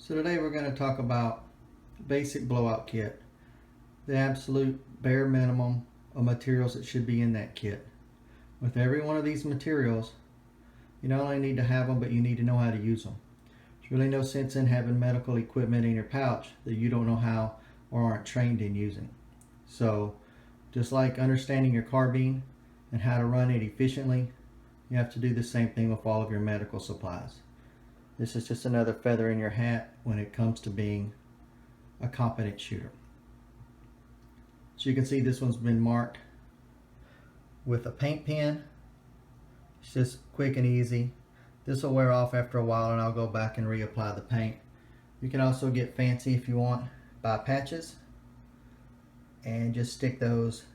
So today we're going to talk about basic blowout kit, the absolute bare minimum of materials that should be in that kit. With every one of these materials, you not only need to have them, but you need to know how to use them. There's really no sense in having medical equipment in your pouch that you don't know how or aren't trained in using. So just like understanding your carbine and how to run it efficiently, you have to do the same thing with all of your medical supplies. This is just another feather in your hat when it comes to being a competent shooter. So you can see this one's been marked with a paint pen. It's just quick and easy. This will wear off after a while and I'll go back and reapply the paint. You can also get fancy if you want, buy patches and just stick those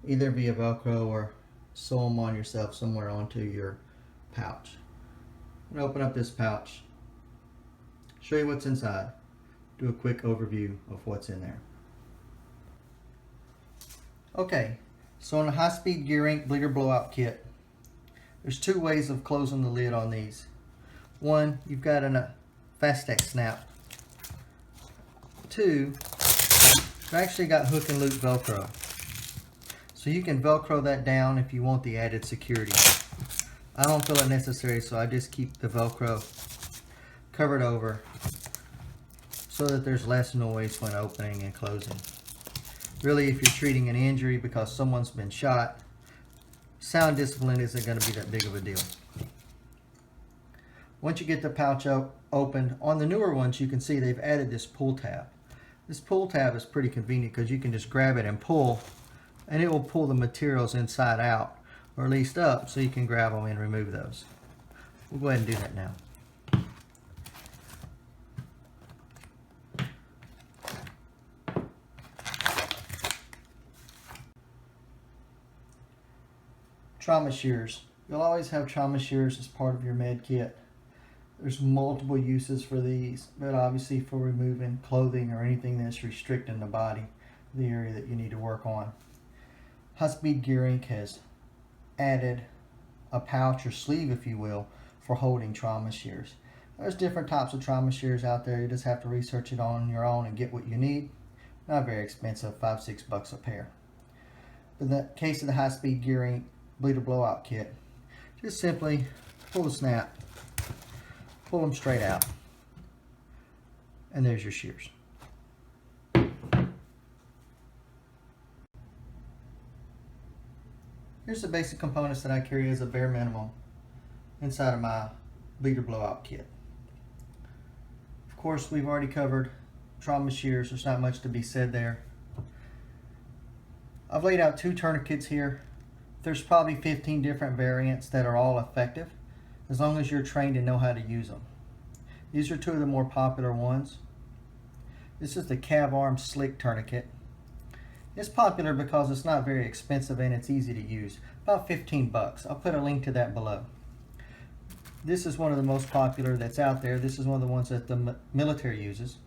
either via Velcro or sew them on yourself somewhere onto your pouch. I'm going to open up this pouch, show you what's inside, do a quick overview of what's in there. Okay, so in the high-speed gear ink bleeder blowout kit, there's two ways of closing the lid on these. One, you've got a Fastex snap. Two, you've actually got hook and loop Velcro. So you can Velcro that down if you want the added security. I don't feel it necessary, so I just keep the Velcro covered over so that there's less noise when opening and closing. Really, if you're treating an injury because someone's been shot, sound discipline isn't going to be that big of a deal. Once you get the pouch opened, on the newer ones you can see they've added this pull tab. This pull tab is pretty convenient because you can just grab it and pull, and it will pull the materials inside out, or at least up, so you can grab them and remove those. We'll go ahead and do that now. Trauma shears. You'll always have trauma shears as part of your med kit. There's multiple uses for these, but obviously for removing clothing or anything that's restricting the body, the area that you need to work on. High-speed gear ink has added a pouch or sleeve, if you will, for holding trauma shears. There's different types of trauma shears out there. You just have to research it on your own and get what you need. Not very expensive, $5-6 a pair. But in the case of the high-speed gear ink bleeder blowout kit, just simply pull the snap, pull them straight out, and there's your shears. Here's the basic components that I carry as a bare minimum inside of my bleeder blowout kit. Of course, we've already covered trauma shears. There's not much to be said there. I've laid out 2 tourniquets here. There's probably 15 different variants that are all effective as long as you're trained and know how to use them. These are 2 of the more popular ones. This is the Calves arm slick tourniquet. It's popular because it's not very expensive and it's easy to use. About 15 bucks. I'll put a link to that below. This is one of the most popular that's out there. This is one of the ones that the military uses.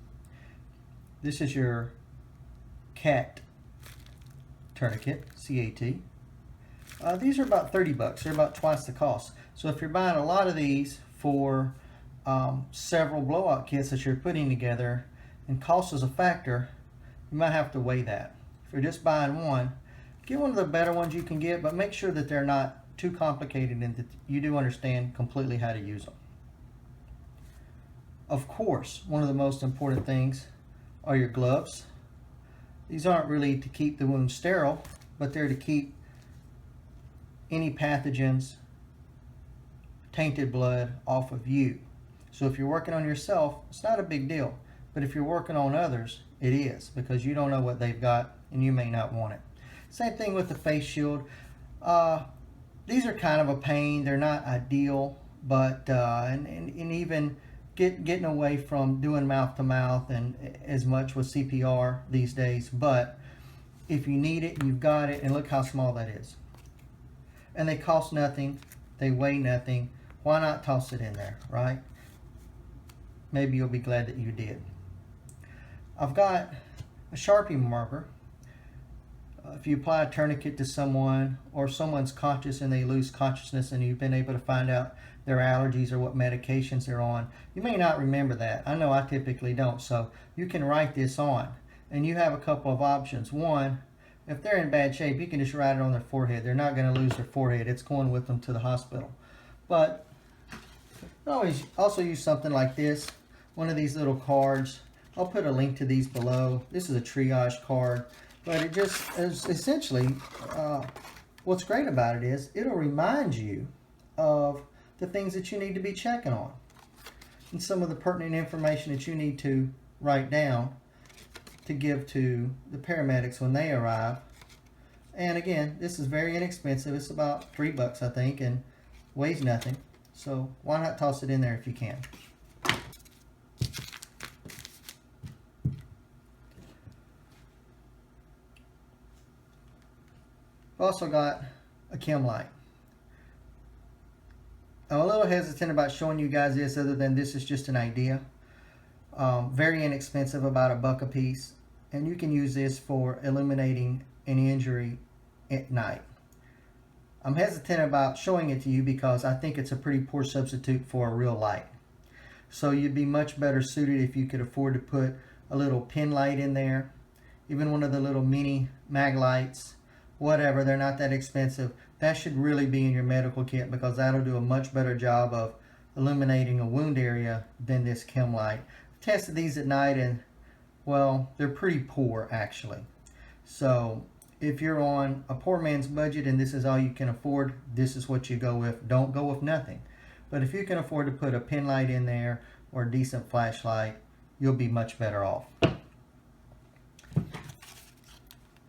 This is your cat tourniquet, C80. These are about 30 bucks. They're about twice the cost. So if you're buying a lot of these for several blowout kits that you're putting together and cost is a factor, you might have to weigh that. If you're just buying one, get one of the better ones you can get, but make sure that they're not too complicated and that you do understand completely how to use them. Of course, one of the most important things are your gloves. These aren't really to keep the wound sterile, but they're to keep any pathogens, tainted blood off of you. So if you're working on yourself, it's not a big deal. But if you're working on others, it is, because you don't know what they've got and you may not want it. Same thing with the face shield. These are kind of a pain. They're not ideal, but and even getting away from doing mouth to mouth and as much with CPR these days. But if you need it, you've got it, and look how small that is. And they cost nothing. They weigh nothing. Why not toss it in there, right? Maybe you'll be glad that you did. I've got a Sharpie marker. if you apply a tourniquet to someone, or someone's conscious and they lose consciousness and you've been able to find out their allergies or what medications they're on, you may not remember that. I know I typically don't. So you can write this on, and you have a couple of options. One, if they're in bad shape, you can just write it on their forehead. They're not going to lose their forehead. It's going with them to the hospital. But you can always also use something like this, one of these little cards. I'll put a link to these below. This is a triage card, but it just is essentially, what's great about it is it'll remind you of the things that you need to be checking on and some of the pertinent information that you need to write down to give to the paramedics when they arrive. And again, this is very inexpensive. It's about $3, I think, and weighs nothing. So why not toss it in there if you can? I've also got a Chem Light. I'm a little hesitant about showing you guys this, other than this is just an idea. Very inexpensive, about $1 a piece, and you can use this for eliminating an injury at night. I'm hesitant about showing it to you because I think it's a pretty poor substitute for a real light. So you'd be much better suited if you could afford to put a little pin light in there, even one of the little mini mag lights, whatever. They're not that expensive. That should really be in your medical kit, because that'll do a much better job of illuminating a wound area than this Chem Light. I tested these at night, and well, they're pretty poor actually. So if you're on a poor man's budget and this is all you can afford, this is what you go with. Don't go with nothing. But if you can afford to put a pin light in there or a decent flashlight, you'll be much better off.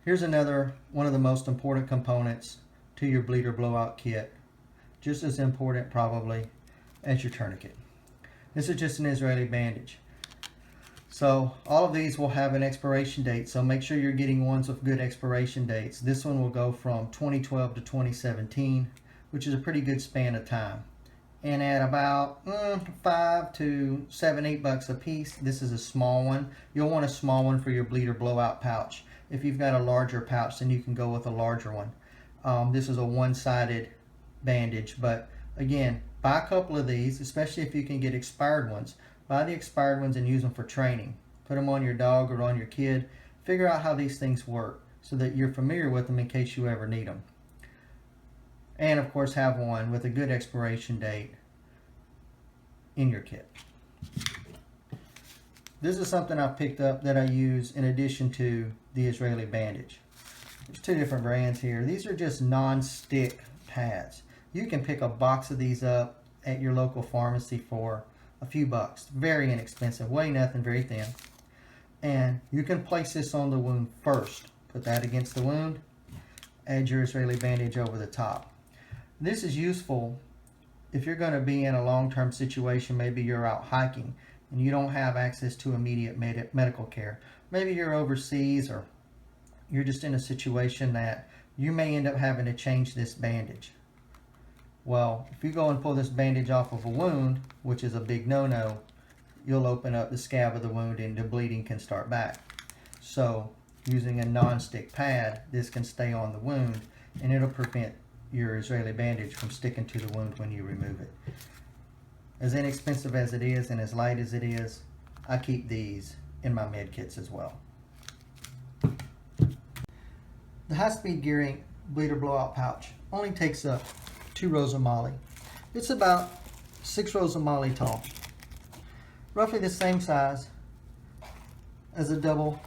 Here's another one of the most important components to your bleeder blowout kit. Just as important probably as your tourniquet. This is just an Israeli bandage. So all of these will have an expiration date, so make sure you're getting ones with good expiration dates. This one will go from 2012 to 2017, which is a pretty good span of time. And at about $5 to $7, $8 a piece, this is a small one. You'll want a small one for your bleeder blowout pouch. If you've got a larger pouch, then you can go with a larger one. This is a one-sided bandage, but again, buy a couple of these, especially if you can get expired ones. Buy the expired ones and use them for training. Put them on your dog or on your kid. Figure out how these things work so that you're familiar with them in case you ever need them. And of course, have one with a good expiration date in your kit. This is something I picked up that I use in addition to the Israeli bandage. There's two different brands here. These are just non-stick pads. You can pick a box of these up at your local pharmacy for a few bucks. Very inexpensive, weigh nothing, very thin. And you can place this on the wound first. Put that against the wound, add your Israeli bandage over the top. This is useful if you're going to be in a long-term situation. Maybe you're out hiking and you don't have access to immediate medical care. Maybe you're overseas, or you're just in a situation that you may end up having to change this bandage. Well, if you go and pull this bandage off of a wound, which is a big no-no, you'll open up the scab of the wound and the bleeding can start back. So using a non-stick pad, this can stay on the wound and it'll prevent your Israeli bandage from sticking to the wound when you remove it. As inexpensive as it is and as light as it is, I keep these in my med kits as well. The high-speed gearing bleeder blowout pouch only takes up 2 rows of moly. It's about 6 rows of moly tall. Roughly the same size as a double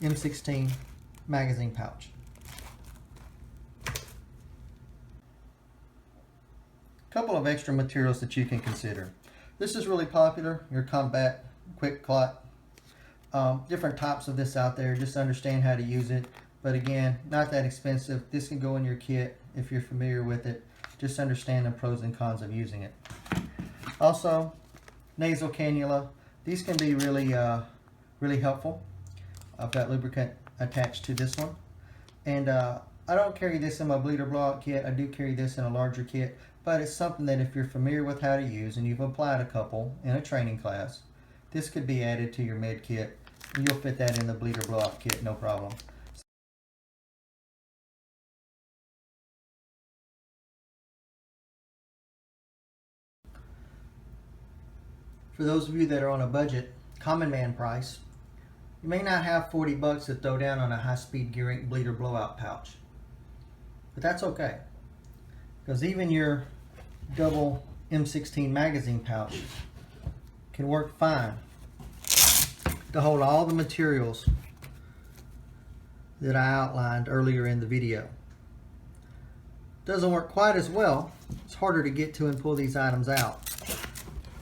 M16 magazine pouch. Couple of extra materials that you can consider. This is really popular, your combat quick clot. Different types of this out there, just understand how to use it. But again, not that expensive. This can go in your kit if you're familiar with it. Just understand the pros and cons of using it. Also, nasal cannula. These can be really, really helpful. I've got lubricant attached to this one. And I don't carry this in my bleeder blowout kit. I do carry this in a larger kit. But it's something that if you're familiar with how to use and you've applied a couple in a training class, this could be added to your med kit. You'll fit that in the bleeder blowout kit, no problem. for those of you that are on a budget, common man price, you may not have 40 bucks to throw down on a high-speed gear ink bleeder blowout pouch. But that's okay, because even your double M16 magazine pouch can work fine to hold all the materials that I outlined earlier in the video. Doesn't work quite as well. It's harder to get to and pull these items out,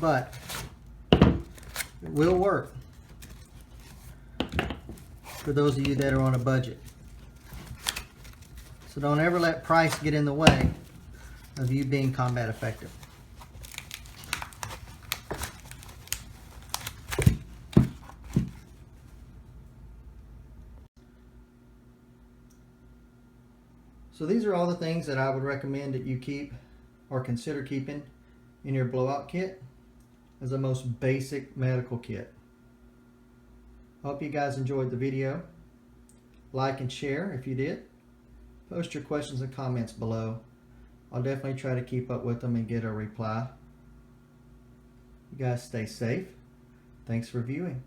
but it will work for those of you that are on a budget. So don't ever let price get in the way of you being combat effective. So these are all the things that I would recommend that you keep or consider keeping in your blowout kit as the most basic medical kit. I hope you guys enjoyed the video. Like and share if you did. Post your questions and comments below. I'll definitely try to keep up with them and get a reply. You guys stay safe. Thanks for viewing.